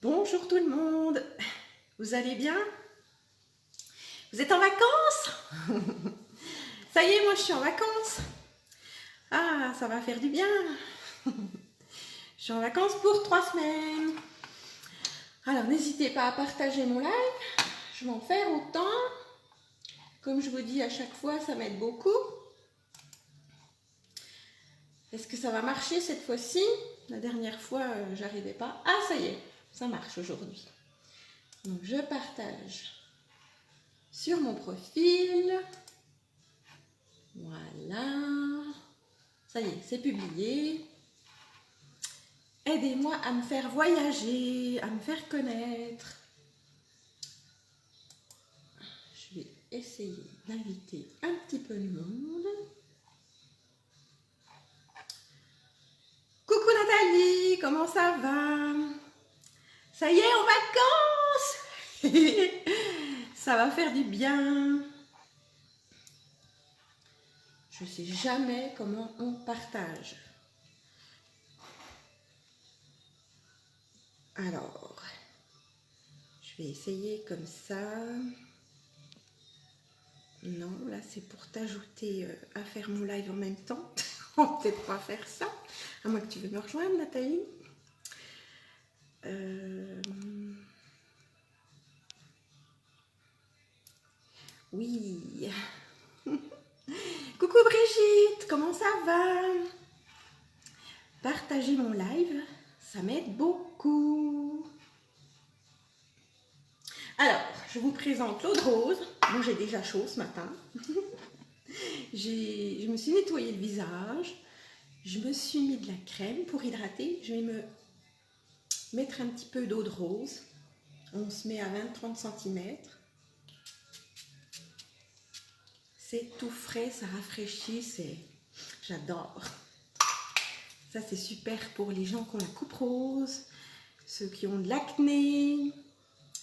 Bonjour tout le monde, vous allez bien? Vous êtes en vacances? Ça y est, moi je suis en vacances. Ah, ça va faire du bien. Je suis en vacances pour 3 semaines. Alors n'hésitez pas à partager mon live, je vais en faire autant. Comme je vous dis à chaque fois, ça m'aide beaucoup. Est-ce que ça va marcher cette fois-ci? La dernière fois, j'arrivais pas. Ah, ça y est, ça marche aujourd'hui. Donc je partage sur mon profil. Voilà. Ça y est, c'est publié. Aidez-moi à me faire voyager, à me faire connaître. Je vais essayer d'inviter un petit peu de monde. Coucou Nathalie, comment ça va? Ça y est, en vacances. Ça va faire du bien. Je ne sais jamais comment on partage. Alors, je vais essayer comme ça. Non, là c'est pour t'ajouter à faire mon live en même temps. On va peut-être pas faire ça. À moins que tu veux me rejoindre, Nathalie. Oui. Coucou Brigitte, comment ça va? Partagez mon live, ça m'aide beaucoup. Alors, je vous présente l'eau de rose. Moi, j'ai déjà chaud ce matin. Je me suis nettoyé le visage. Je me suis mis de la crème pour hydrater. Je vais me mettre un petit peu d'eau de rose. On se met à 20-30 cm. C'est tout frais, ça rafraîchit, j'adore. Ça, c'est super pour les gens qui ont la coupe rose, ceux qui ont de l'acné.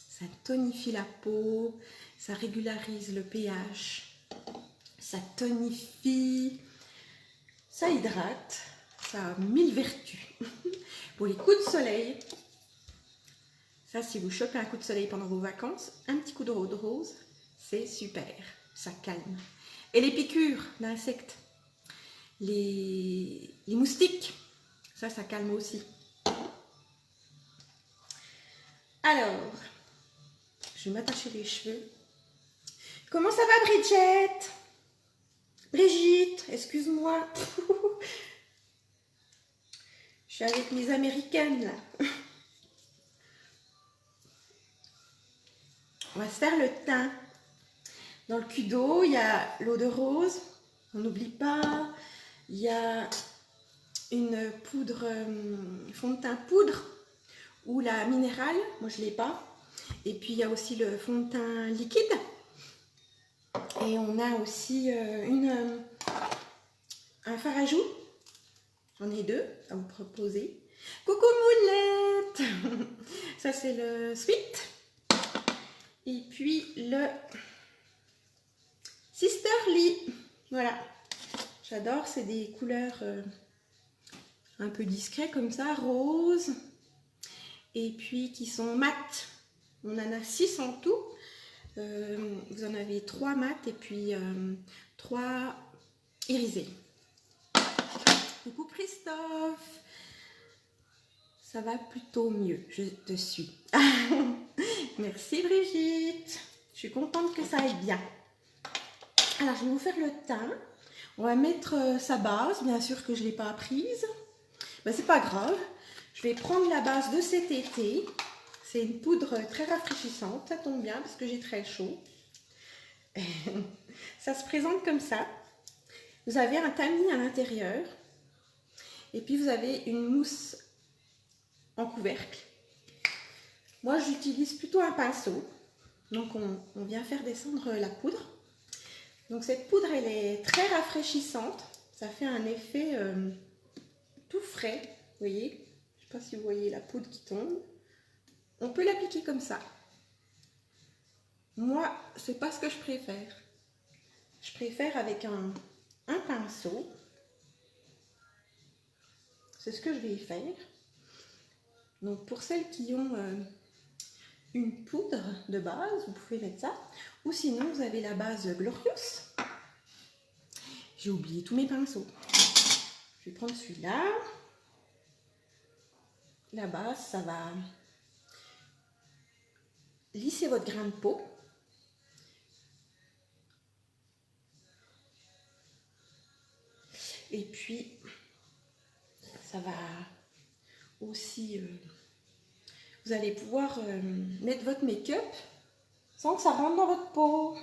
Ça tonifie la peau, ça régularise le pH, ça tonifie, ça hydrate, ça a 1000 vertus. Pour les coups de soleil, ça, si vous chopez un coup de soleil pendant vos vacances, un petit coup d'eau de rose, c'est super, ça calme. Et les piqûres d'insectes, les moustiques, ça calme aussi. Alors, je vais m'attacher les cheveux. Comment ça va, Brigitte? Brigitte, excuse-moi. Je suis avec mes américaines, là. On va se faire le teint. Dans le cul d'eau, il y a l'eau de rose. On n'oublie pas. Il y a une poudre, fond de teint poudre ou la minérale. Moi, je ne l'ai pas. Et puis, il y a aussi le fond de teint liquide. Et on a aussi un fard à joues. J'en ai deux à vous proposer. Coucou Moulette. Ça, c'est le Sweet. Et puis, le Sisterly. Voilà. J'adore, c'est des couleurs un peu discrètes comme ça, rose. Et puis, qui sont mates. On en a 6 en tout. Vous en avez 3 mat et puis 3 irisés. Coucou Christophe, ça va plutôt mieux, je te suis. Merci Brigitte, je suis contente que ça aille bien. Alors je vais vous faire le teint. On va mettre sa base, bien sûr que je ne l'ai pas prise. Ben, c'est pas grave, je vais prendre la base de cet été. C'est une poudre très rafraîchissante, ça tombe bien parce que j'ai très chaud. Ça se présente comme ça. Vous avez un tamis à l'intérieur. Et puis vous avez une mousse en couvercle. Moi j'utilise plutôt un pinceau. Donc on vient faire descendre la poudre. Donc cette poudre elle est très rafraîchissante. Ça fait un effet tout frais. Vous voyez? Je ne sais pas si vous voyez la poudre qui tombe. On peut l'appliquer comme ça. Moi, c'est pas ce que je préfère. Je préfère avec un pinceau. C'est ce que je vais y faire. Donc pour celles qui ont une poudre de base, vous pouvez mettre ça. Ou sinon, vous avez la base Glorious. J'ai oublié tous mes pinceaux. Je vais prendre celui-là. La base, ça va lisser votre grain de peau. Et puis, ça va aussi... vous allez pouvoir mettre votre make-up sans que ça rentre dans votre peau.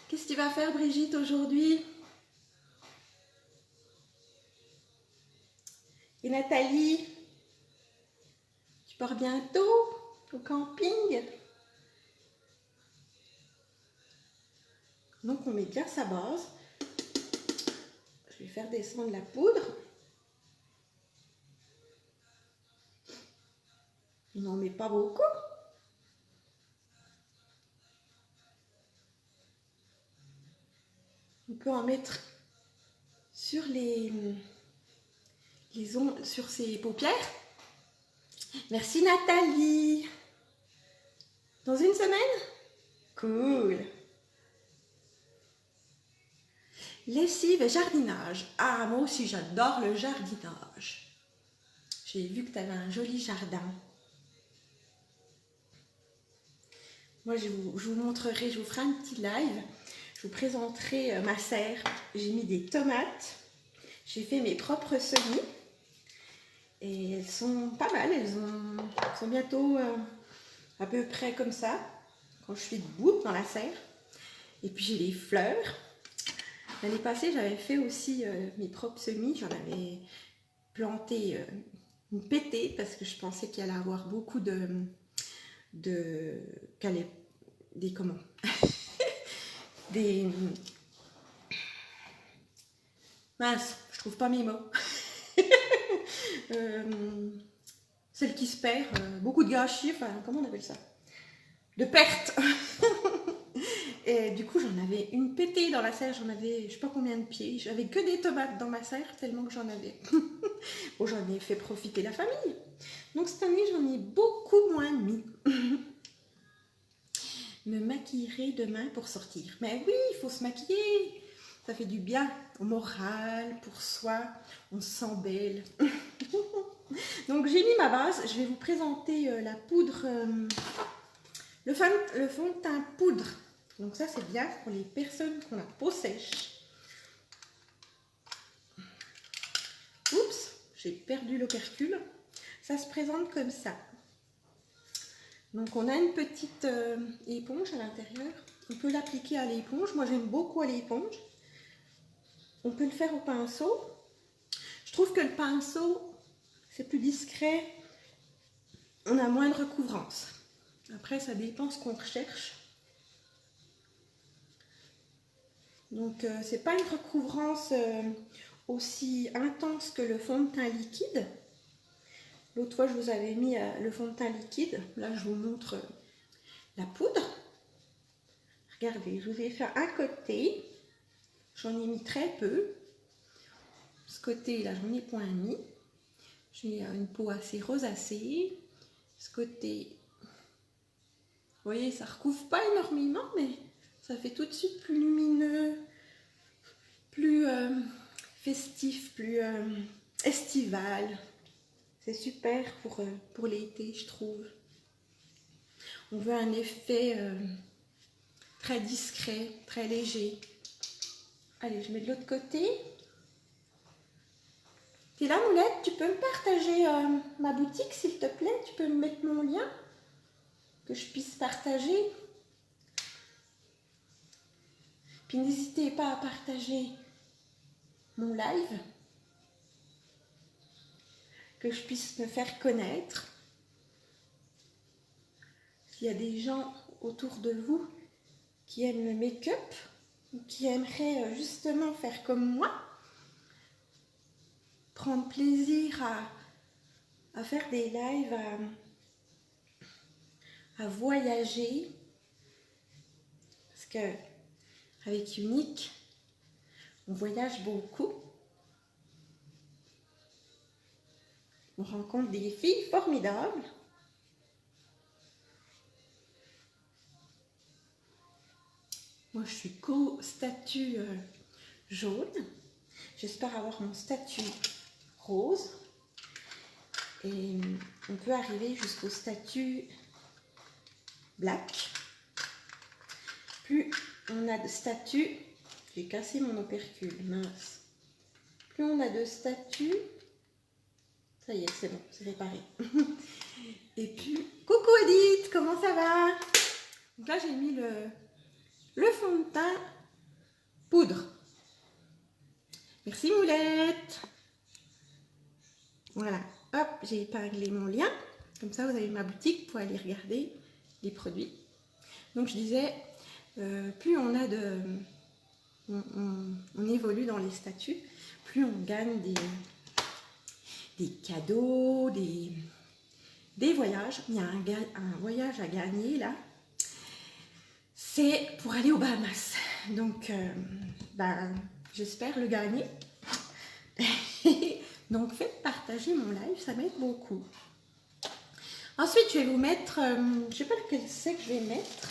Qu'est-ce que tu vas faire, Brigitte, aujourd'hui? Et Nathalie, tu pars bientôt au camping? Donc, on met bien sa base. Je vais faire descendre la poudre. On n'en met pas beaucoup. On peut en mettre sur sur ses paupières. Merci Nathalie. Dans une semaine? Cool. Lessive et jardinage. Ah, moi aussi j'adore le jardinage. J'ai vu que tu avais un joli jardin. Moi je vous montrerai, je vous ferai un petit live. Je vous présenterai ma serre. J'ai mis des tomates. J'ai fait mes propres semis. Et elles sont pas mal. Elles sont bientôt à peu près comme ça. Quand je suis debout dans la serre. Et puis j'ai les fleurs. L'année passée, j'avais fait aussi mes propres semis. J'en avais planté une pétée parce que je pensais qu'il allait avoir beaucoup comment des mince, je trouve pas mes mots. Celle qui se perd, beaucoup de gâchis, enfin comment on appelle ça? De perte. Et du coup, j'en avais une pétée dans la serre, j'en avais je sais pas combien de pieds. J'avais que des tomates dans ma serre, tellement que j'en avais. Bon, j'en ai fait profiter la famille. Donc cette année, j'en ai beaucoup moins mis. Me maquillerai demain pour sortir. Mais oui, il faut se maquiller. Ça fait du bien au moral, pour soi. On se sent belle. Donc j'ai mis ma base. Je vais vous présenter la poudre, le fond de teint poudre. Donc ça c'est bien pour les personnes qui ont la peau sèche. Oups, j'ai perdu l'opercule. Ça se présente comme ça. Donc on a une petite éponge à l'intérieur. On peut l'appliquer à l'éponge. Moi j'aime beaucoup à l'éponge. On peut le faire au pinceau. Je trouve que le pinceau, c'est plus discret. On a moins de recouvrance. Après, ça dépend ce qu'on recherche. Donc, c'est pas une recouvrance aussi intense que le fond de teint liquide. L'autre fois, je vous avais mis le fond de teint liquide. Là, je vous montre la poudre. Regardez, je vous ai fait un côté. J'en ai mis très peu. Ce côté, là, j'en ai point mis. J'ai une peau assez rosacée. Ce côté, vous voyez, ça recouvre pas énormément, mais ça fait tout de suite plus lumineux, plus festif, plus estival. C'est super pour l'été, je trouve. On veut un effet très discret, très léger. Allez, je mets de l'autre côté. T'es là, Moulette? Tu peux me partager ma boutique, s'il te plaît? Tu peux me mettre mon lien? Que je puisse partager. Puis n'hésitez pas à partager mon live. Que je puisse me faire connaître. S'il y a des gens autour de vous qui aiment le make-up ou qui aimeraient justement faire comme moi, prendre plaisir à faire des lives, à voyager, parce que avec Unique, on voyage beaucoup. On rencontre des filles formidables. Moi, je suis co-statut jaune. J'espère avoir mon statut rose. Et on peut arriver jusqu'au statut black. Plus on a de statuts, j'ai cassé mon opercule, mince. Plus on a de statuts, ça y est, c'est bon, c'est réparé. Et puis, coucou Edith, comment ça va? Donc là, j'ai mis le fond de teint poudre. Merci Moulette. Voilà, hop, j'ai épinglé mon lien. Comme ça, vous avez ma boutique pour aller regarder les produits. Donc, je disais, plus on a de... On évolue dans les statuts, plus on gagne des cadeaux, des voyages. Il y a un voyage à gagner là. C'est pour aller aux Bahamas. Donc, j'espère le gagner. Donc, faites partager mon live, ça m'aide beaucoup. Ensuite, je vais vous mettre, je ne sais pas lequel c'est que je vais mettre.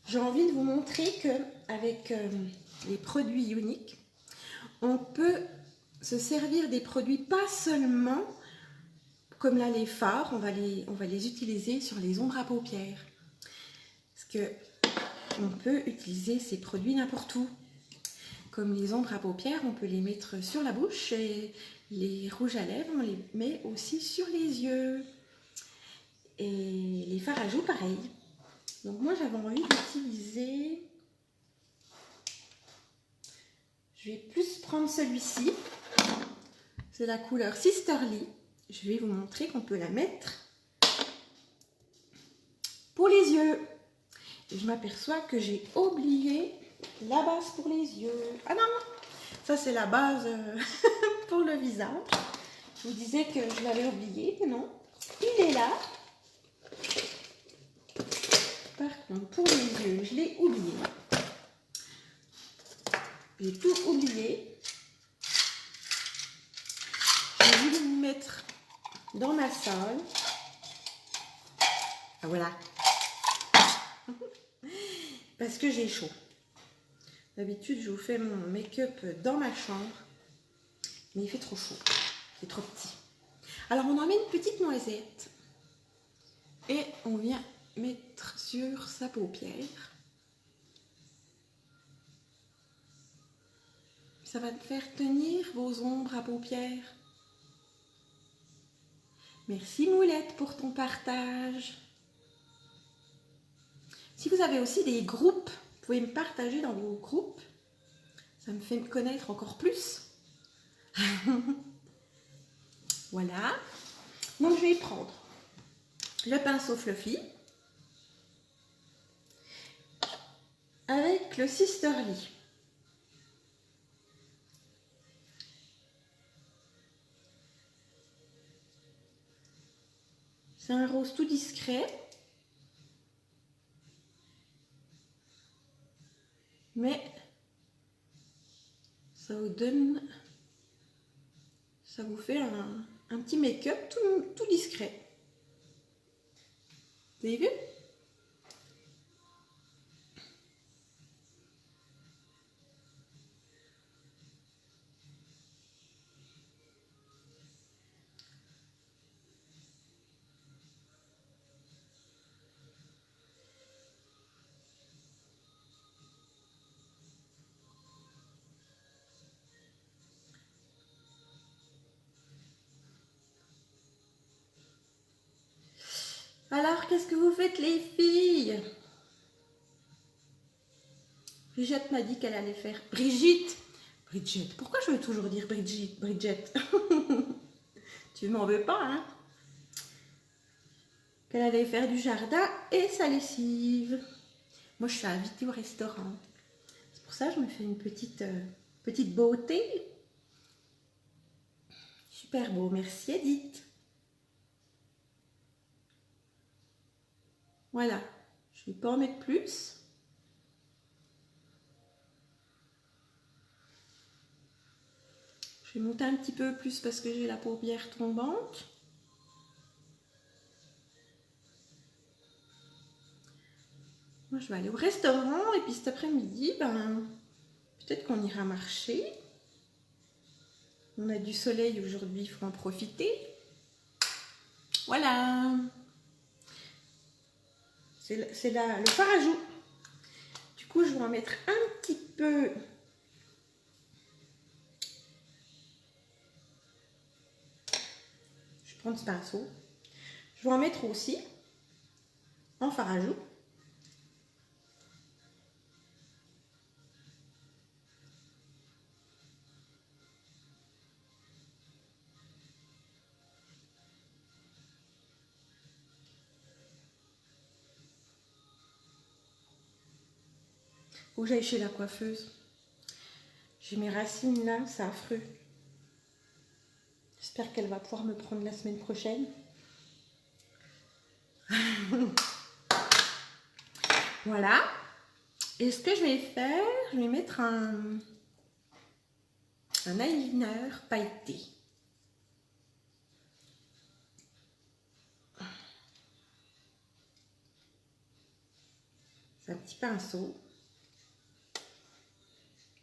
J'ai envie de vous montrer qu'avec les produits uniques, on peut se servir des produits pas seulement, comme là les fards, on va les utiliser sur les ombres à paupières. Parce que on peut utiliser ces produits n'importe où. Comme les ombres à paupières, on peut les mettre sur la bouche et les rouges à lèvres, on les met aussi sur les yeux. Et les fards à joues, pareil. Donc moi, j'avais envie d'utiliser... Je vais plus prendre celui-ci. C'est la couleur Sisterly. Je vais vous montrer qu'on peut la mettre pour les yeux. Et je m'aperçois que j'ai oublié la base pour les yeux. Ah non, ça c'est la base pour le visage. Je vous disais que je l'avais oublié, mais non. Il est là. Par contre, pour les yeux, je l'ai oublié. J'ai tout oublié. J'ai voulu me mettre dans ma salle. Ah voilà. Parce que j'ai chaud. D'habitude, je vous fais mon make-up dans ma chambre. Mais il fait trop chaud. C'est trop petit. Alors, on en met une petite noisette. Et on vient mettre sur sa paupière. Ça va faire tenir vos ombres à paupières. Merci Moulette pour ton partage. Si vous avez aussi des groupes, vous pouvez me partager dans vos groupes. Ça me fait me connaître encore plus. Voilà. Donc je vais prendre le pinceau Fluffy avec le Sisterly. C'est un rose tout discret. Mais ça vous donne, ça vous fait un petit make-up tout discret. Vous avez vu? Alors, qu'est-ce que vous faites les filles? Brigitte m'a dit qu'elle allait faire... Brigitte, pourquoi je veux toujours dire Brigitte? Tu m'en veux pas, hein? Qu'elle allait faire du jardin et sa lessive. Moi, je suis invitée au restaurant. C'est pour ça que je me fais une petite beauté. Super beau, merci Edith. Voilà, je ne vais pas en mettre plus. Je Je vais monter un petit peu plus parce que j'ai la paupière tombante. Moi, je vais aller au restaurant et puis cet après-midi, ben, peut-être qu'on ira marcher. On a du soleil aujourd'hui, il faut en profiter. Voilà. C'est le fard à joues. Du coup, je vais en mettre un petit peu. Je vais prendre ce pinceau. Je vais en mettre aussi en fard à joues. Faut que j'aille chez la coiffeuse. J'ai mes racines là, c'est affreux. J'espère qu'elle va pouvoir me prendre la semaine prochaine. Voilà. Et ce que je vais faire, je vais mettre un eyeliner pailleté. C'est un petit pinceau.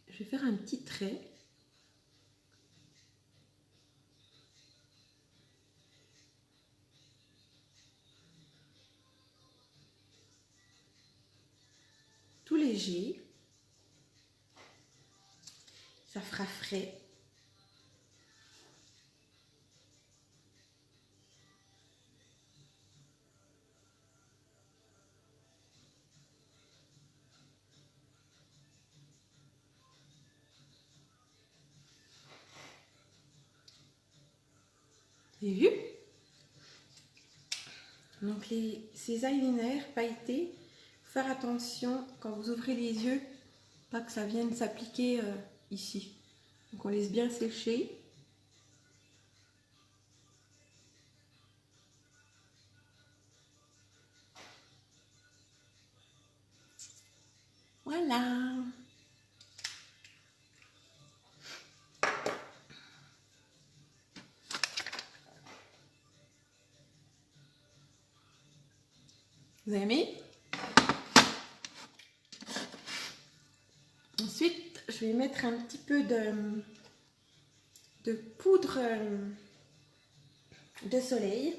Je vais faire un petit trait. Tout léger. Ça fera frais. Vous avez vu? Donc ces eyeliners pailletés, faut faire attention quand vous ouvrez les yeux, pas que ça vienne s'appliquer ici. Donc on laisse bien sécher. Voilà. Vous avez aimé? Ensuite, je vais mettre un petit peu de poudre de soleil.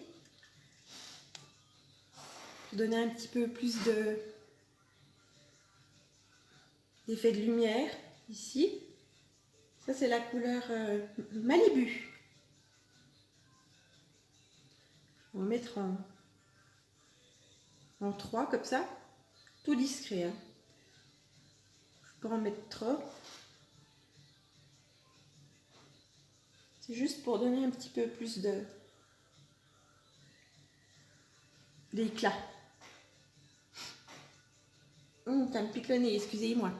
Pour donner un petit peu plus d'effet de lumière ici. Ça, c'est la couleur Malibu. On va mettre en 3 comme ça, tout discret. Hein. Je peux en mettre trop. C'est juste pour donner un petit peu plus d'éclat. Ça me pique le nez, excusez-moi.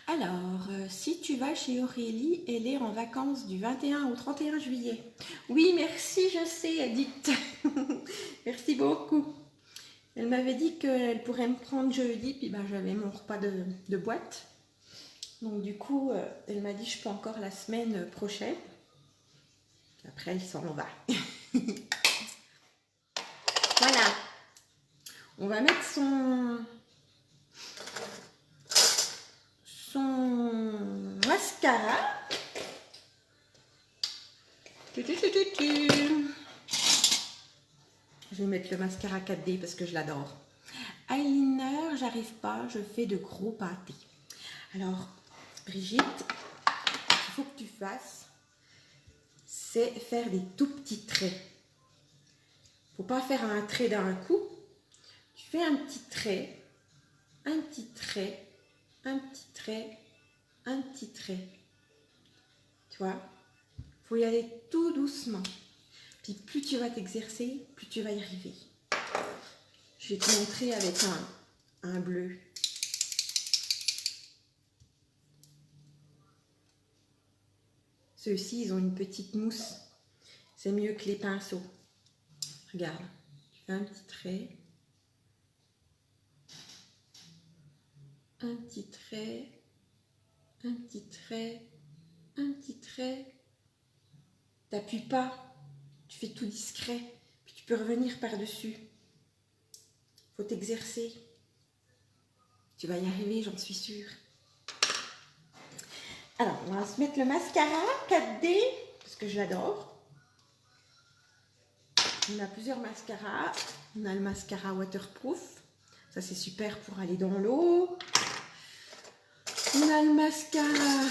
Alors, si tu vas chez Aurélie, elle est en vacances du 21 au 31 juillet. Oui, merci, je sais, Edith. Merci beaucoup. Elle m'avait dit qu'elle pourrait me prendre jeudi, puis ben, j'avais mon repas de boîte. Donc du coup, elle m'a dit je peux encore la semaine prochaine. Après, elle s'en va. Voilà. On va mettre son mascara. Je vais mettre le mascara 4D parce que je l'adore. Eyeliner, j'arrive pas, je fais de gros pâtés. Alors, Brigitte, ce qu'il faut que tu fasses, c'est faire des tout petits traits. Faut pas faire un trait d'un coup. Tu fais un petit trait, un petit trait, un petit trait, un petit trait. Tu vois? Faut y aller tout doucement. Puis plus tu vas t'exercer, plus tu vas y arriver. Je vais te montrer avec un bleu. Ceux-ci, ils ont une petite mousse. C'est mieux que les pinceaux. Regarde, tu fais un petit trait. Un petit trait. Un petit trait. Un petit trait. t'appuies pas, tu fais tout discret, puis tu peux revenir par-dessus. Faut t'exercer. Tu vas y arriver, j'en suis sûre. Alors, on va se mettre le mascara 4D, parce que je l'adore. On a plusieurs mascaras. On a le mascara waterproof. Ça, c'est super pour aller dans l'eau. On a le mascara.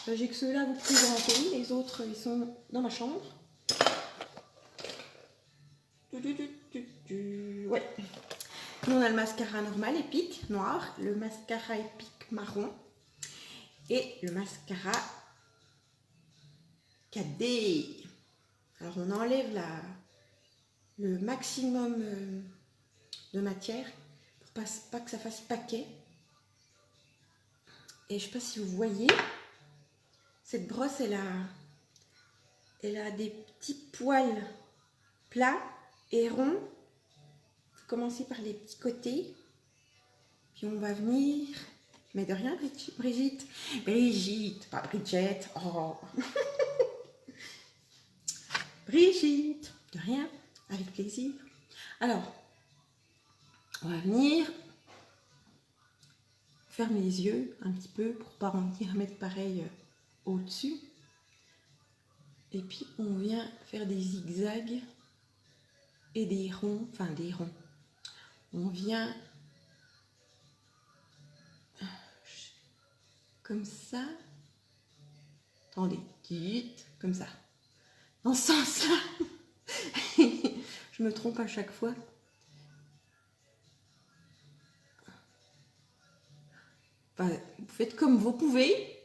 J'ai que ceux-là, vous pouvez rentrer. Les autres, ils sont dans ma chambre. Ouais. Nous, on a le mascara normal, épique, noir. Le mascara épique, marron. Et le mascara 4D. Alors, on enlève le maximum de matière pour pas que ça fasse paquet. Et je ne sais pas si vous voyez, cette brosse, elle a des petits poils plats et ronds. Il faut commencer par les petits côtés. Puis on va venir... Mais de rien, Brigitte. Brigitte, pas Bridget. Oh. Brigitte, de rien, avec plaisir. Alors, on va venir fermer les yeux un petit peu pour pas en venir mettre pareil au-dessus. Et puis, on vient faire des zigzags et des ronds, enfin des ronds. On vient comme ça. Attendez, vite, comme ça. Dans ce sens-là. Je me trompe à chaque fois. Enfin, vous faites comme vous pouvez.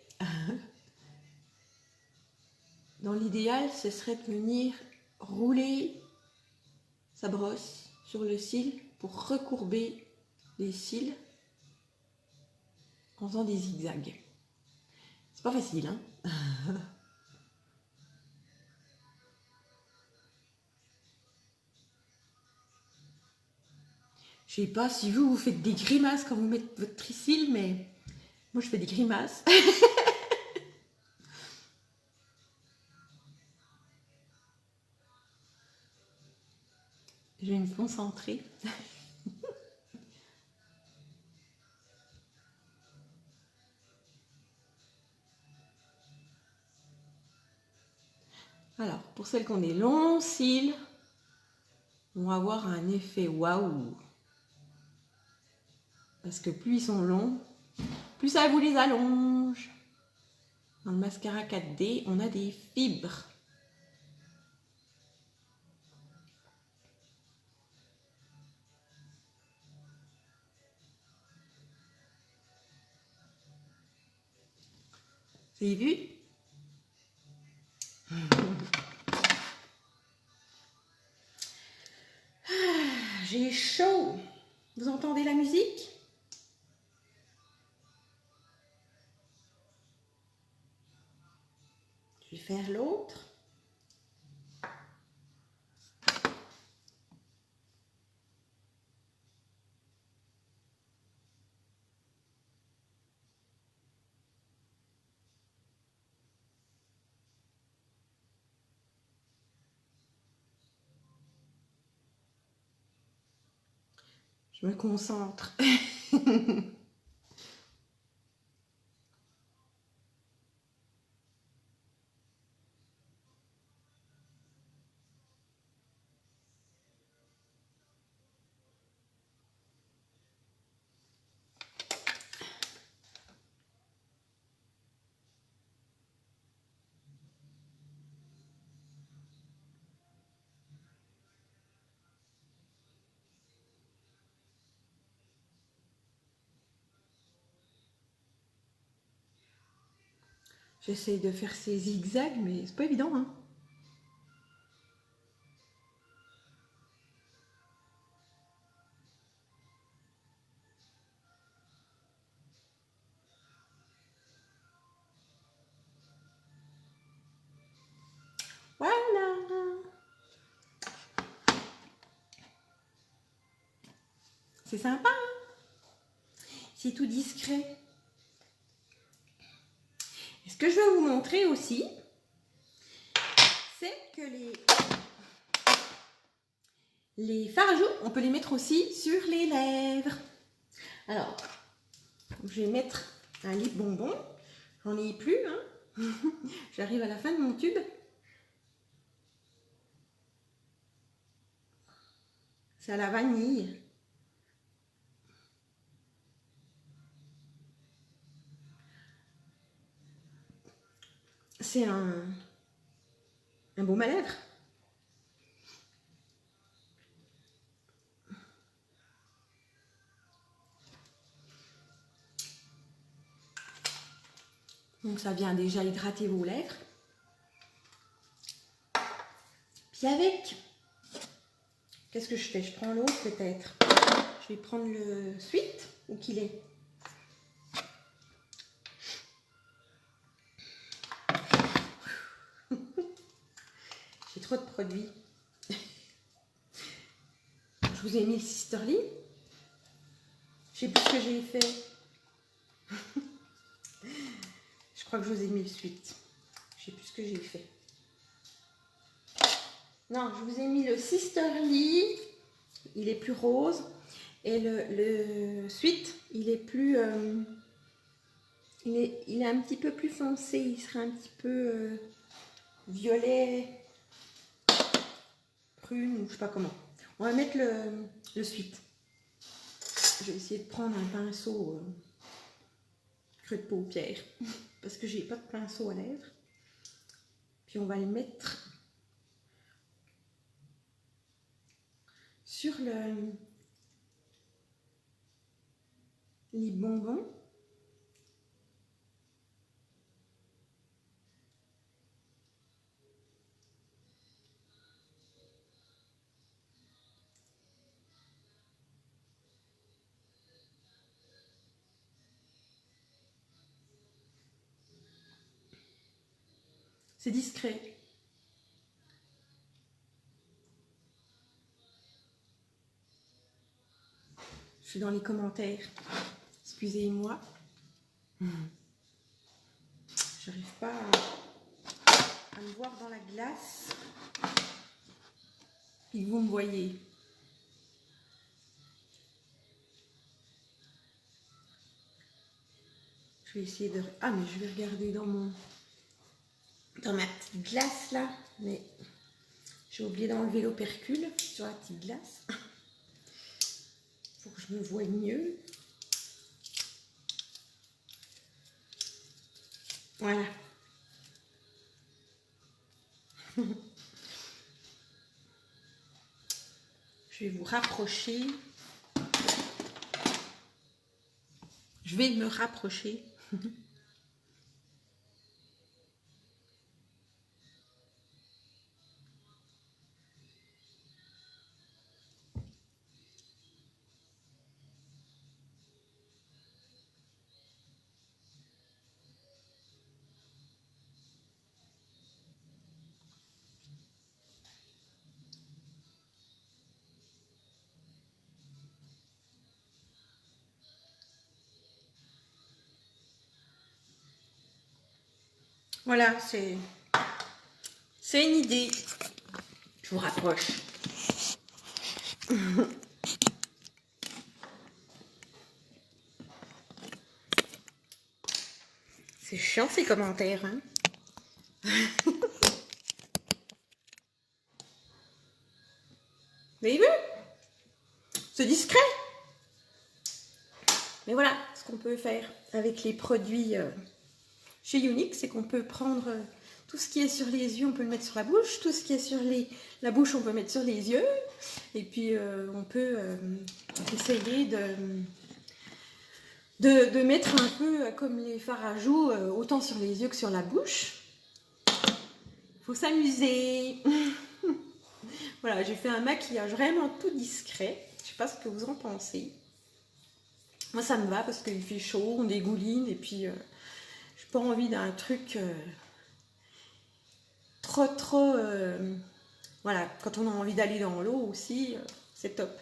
Dans l'idéal, ce serait de venir rouler sa brosse sur le cil pour recourber les cils en faisant des zigzags. C'est pas facile, hein? Je sais pas si vous faites des grimaces quand vous mettez votre tricil, mais moi je fais des grimaces. Je vais me concentrer. Alors, pour celles qui ont des longs cils, on va avoir un effet waouh. Parce que plus ils sont longs, plus ça vous les allonge. Dans le mascara 4D, on a des fibres. Vous avez vu? J'ai chaud. Vous entendez la musique? Je vais faire l'autre. Je me concentre. J'essaie de faire ces zigzags, mais c'est pas évident, hein. Voilà. C'est sympa, hein. C'est tout discret. Et ce que je veux vous montrer aussi, c'est que les fards à joues, on peut les mettre aussi sur les lèvres. Alors, je vais mettre un lip bonbon. J'en ai plus, hein. J'arrive à la fin de mon tube. C'est à la vanille. C'est un baume à lèvres. Donc ça vient déjà hydrater vos lèvres. Puis avec, qu'est-ce que je fais? Je prends l'autre peut-être. Je vais prendre le Sweet, où qu'il est. J'ai trop de produits. Je vous ai mis le Sisterly. Je sais plus ce que j'ai fait. Je crois que je vous ai mis le Sweet. Je sais plus ce que j'ai fait. Non, je vous ai mis le Sisterly. Il est plus rose. Et le Sweet, il est plus... il est un petit peu plus foncé. Il serait un petit peu violet, prune, ou je sais pas comment. On va mettre le Sweet. Je vais essayer de prendre un pinceau creux de paupière. Parce que j'ai pas de pinceau à lèvres. Puis on va le mettre sur les bonbons. C'est discret. Je suis dans les commentaires. Excusez-moi. J'arrive pas à me voir dans la glace. Et vous me voyez. Je vais essayer de... Ah, mais je vais regarder dans ma petite glace là. Mais j'ai oublié d'enlever l'opercule sur la petite glace. Pour que je me voie mieux. Voilà. Je vais vous rapprocher. Je vais me rapprocher. Voilà, c'est une idée. Je vous rapproche. C'est chiant ces commentaires, hein. Vous avez vu? C'est discret. Mais voilà, ce qu'on peut faire avec les produits chez Younique, c'est qu'on peut prendre tout ce qui est sur les yeux, on peut le mettre sur la bouche. Tout ce qui est sur la bouche, on peut mettre sur les yeux. Et puis, on peut essayer de mettre un peu comme les fards à joues, autant sur les yeux que sur la bouche. Il faut s'amuser. Voilà, j'ai fait un maquillage vraiment tout discret. Je ne sais pas ce que vous en pensez. Moi, ça me va parce qu'il fait chaud, on dégouline. Et puis, j'ai pas envie d'un truc trop... voilà, quand on a envie d'aller dans l'eau aussi, c'est top.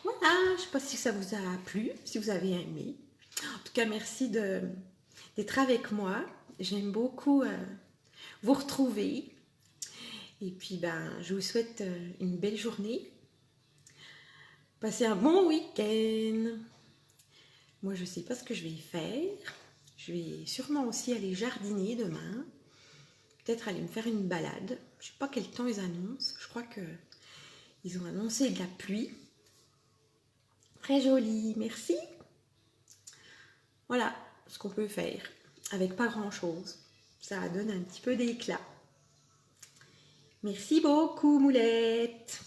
Voilà, je ne sais pas si ça vous a plu, si vous avez aimé. En tout cas, merci d'être avec moi. J'aime beaucoup vous retrouver. Et puis, je vous souhaite une belle journée. Passez un bon week-end. Moi, je ne sais pas ce que je vais faire. Je vais sûrement aussi aller jardiner demain. Peut-être aller me faire une balade. Je ne sais pas quel temps ils annoncent. Je crois qu'ils ont annoncé de la pluie. Très joli, merci. Voilà ce qu'on peut faire avec pas grand-chose. Ça donne un petit peu d'éclat. Merci beaucoup, Moulette.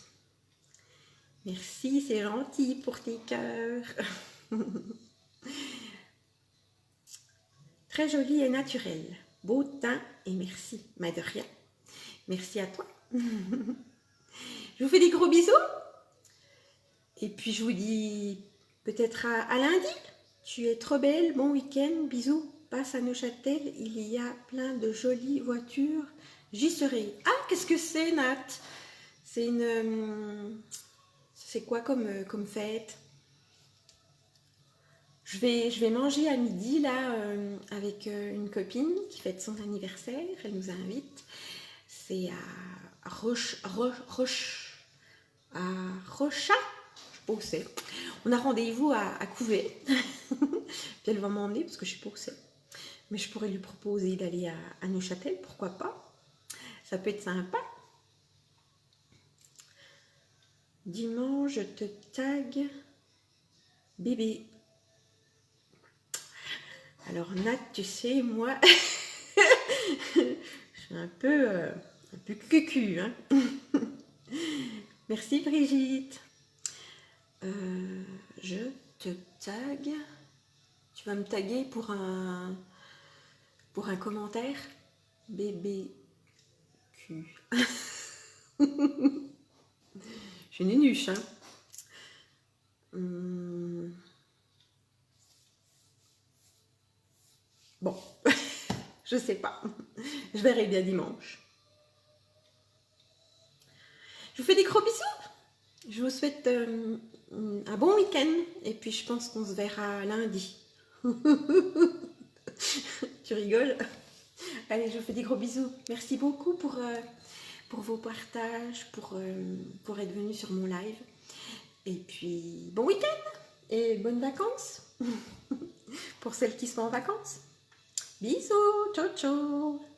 Merci, c'est gentil pour tes cœurs. Très joli et naturel. Beau teint et merci. Mais de rien. Merci à toi. Je vous fais des gros bisous. Et puis je vous dis peut-être à lundi. Tu es trop belle. Bon week-end. Bisous. Passe à Neuchâtel. Il y a plein de jolies voitures. J'y serai. Ah, qu'est-ce que c'est, Nat? C'est une... C'est quoi comme fête? Je vais manger à midi là avec une copine qui fête son anniversaire. Elle nous invite. C'est à Rochat. Je sais pas où c'est. On a rendez-vous à Couvet. Puis elle va m'emmener parce que je sais pas où c'est. Mais je pourrais lui proposer d'aller à Neuchâtel, pourquoi pas. Ça peut être sympa. Dimanche, je te tag bébé. Alors Nat, tu sais, moi, je suis un peu cucu. Hein. Merci Brigitte. Je te tag. Tu vas me taguer pour un commentaire. BBQ. Je suis nénuche, hein. Bon, je sais pas. Je verrai bien dimanche. Je vous fais des gros bisous. Je vous souhaite un bon week-end. Et puis je pense qu'on se verra lundi. Tu rigoles? Allez, je vous fais des gros bisous. Merci beaucoup pour vos partages, pour être venu sur mon live. Et puis, bon week-end et bonnes vacances pour celles qui sont en vacances. Bisous, ciao ciao.